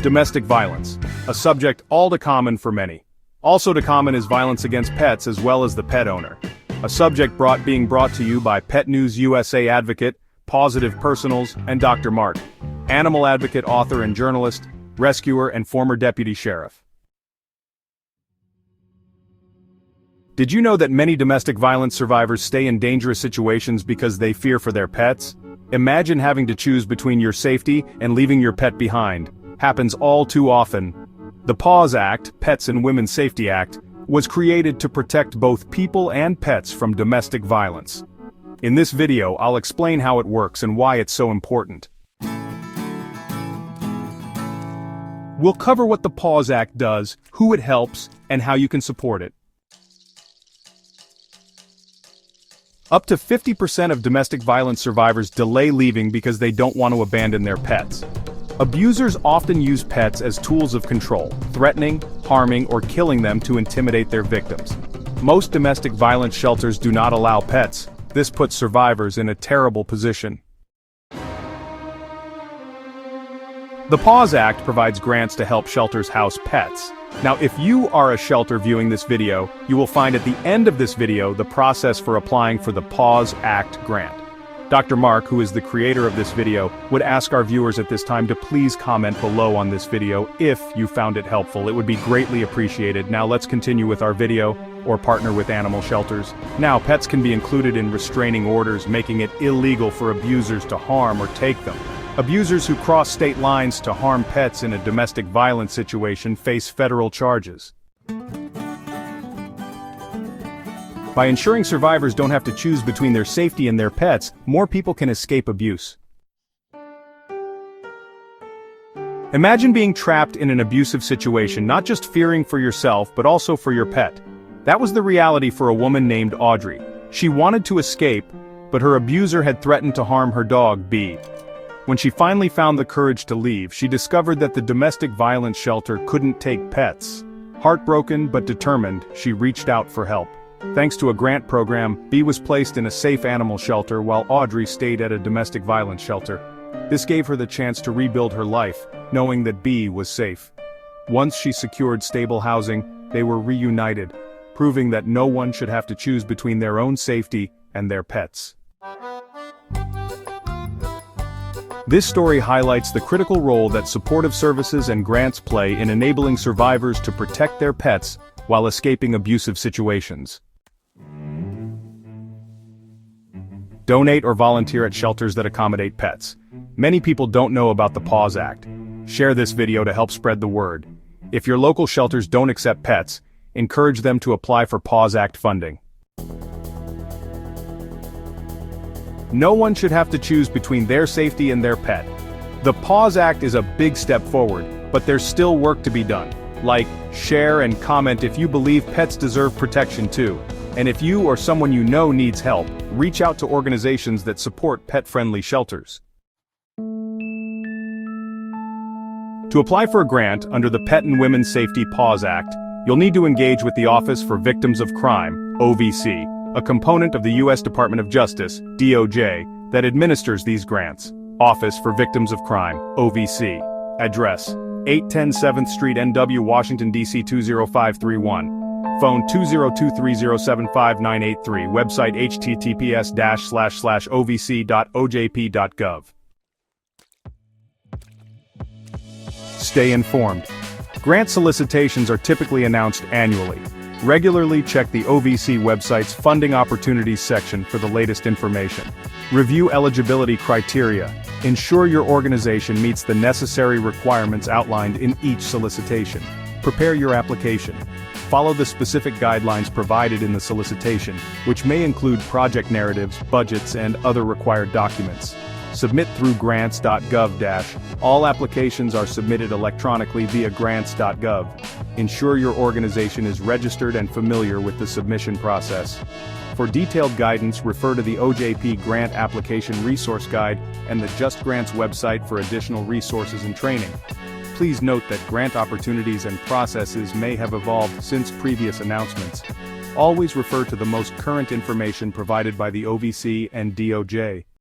Domestic violence, a subject all too common for many. Also too common is violence against pets as well as the pet owner. A subject being brought to you by Pet News USA advocate, Pawsitive Personals, and Dr. Mark, animal advocate, author and journalist, rescuer and former deputy sheriff. Did you know that many domestic violence survivors stay in dangerous situations because they fear for their pets? Imagine having to choose between your safety and leaving your pet behind. Happens all too often. The PAWS Act, Pets and Women's Safety Act, was created to protect both people and pets from domestic violence. In this video, I'll explain how it works and why it's so important. We'll cover what the PAWS Act does, who it helps, and how you can support it. Up to 50% of domestic violence survivors delay leaving because they don't want to abandon their pets. Abusers often use pets as tools of control, threatening, harming, or killing them to intimidate their victims. Most domestic violence shelters do not allow pets. This puts survivors in a terrible position. The PAWS Act provides grants to help shelters house pets. Now, if you are a shelter viewing this video, you will find at the end of this video the process for applying for the PAWS Act grant. Dr. Mark, who is the creator of this video, would ask our viewers at this time to please comment below on this video if you found it helpful. It would be greatly appreciated. Now let's continue with our video, or partner with animal shelters. Now, pets can be included in restraining orders, making it illegal for abusers to harm or take them. Abusers who cross state lines to harm pets in a domestic violence situation face federal charges. By ensuring survivors don't have to choose between their safety and their pets, more people can escape abuse. Imagine being trapped in an abusive situation, not just fearing for yourself, but also for your pet. That was the reality for a woman named Audrey. She wanted to escape, but her abuser had threatened to harm her dog, Bee. When she finally found the courage to leave, she discovered that the domestic violence shelter couldn't take pets. Heartbroken but determined, she reached out for help. Thanks to a grant program, Bee was placed in a safe animal shelter while Audrey stayed at a domestic violence shelter. This gave her the chance to rebuild her life, knowing that Bee was safe. Once she secured stable housing, they were reunited, proving that no one should have to choose between their own safety and their pets. This story highlights the critical role that supportive services and grants play in enabling survivors to protect their pets while escaping abusive situations. Donate or volunteer at shelters that accommodate pets. Many people don't know about the PAWS Act. Share this video to help spread the word. If your local shelters don't accept pets, encourage them to apply for PAWS Act funding. No one should have to choose between their safety and their pet. The PAWS Act is a big step forward, but there's still work to be done. Like, share and comment if you believe pets deserve protection too. And if you or someone you know needs help, reach out to organizations that support pet-friendly shelters. To apply for a grant under the Pet and Women's Safety PAWS Act, you'll need to engage with the Office for Victims of Crime, OVC, a component of the U.S. Department of Justice, DOJ, that administers these grants. Office for Victims of Crime, OVC. Address: 810 7th Street, NW, Washington, D.C. 20531. Phone 20230759983. Website https://ovc.ojp.gov. Stay informed. Grant solicitations are typically announced annually. Regularly check the OVC website's Funding Opportunities section for the latest information. Review eligibility criteria. Ensure your organization meets the necessary requirements outlined in each solicitation. Prepare your application. Follow the specific guidelines provided in the solicitation, which may include project narratives, budgets, and other required documents. Submit through grants.gov. All applications are submitted electronically via grants.gov. Ensure your organization is registered and familiar with the submission process. For detailed guidance, refer to the OJP Grant Application Resource Guide and the Just Grants website for additional resources and training. Please note that grant opportunities and processes may have evolved since previous announcements. Always refer to the most current information provided by the OVC and DOJ.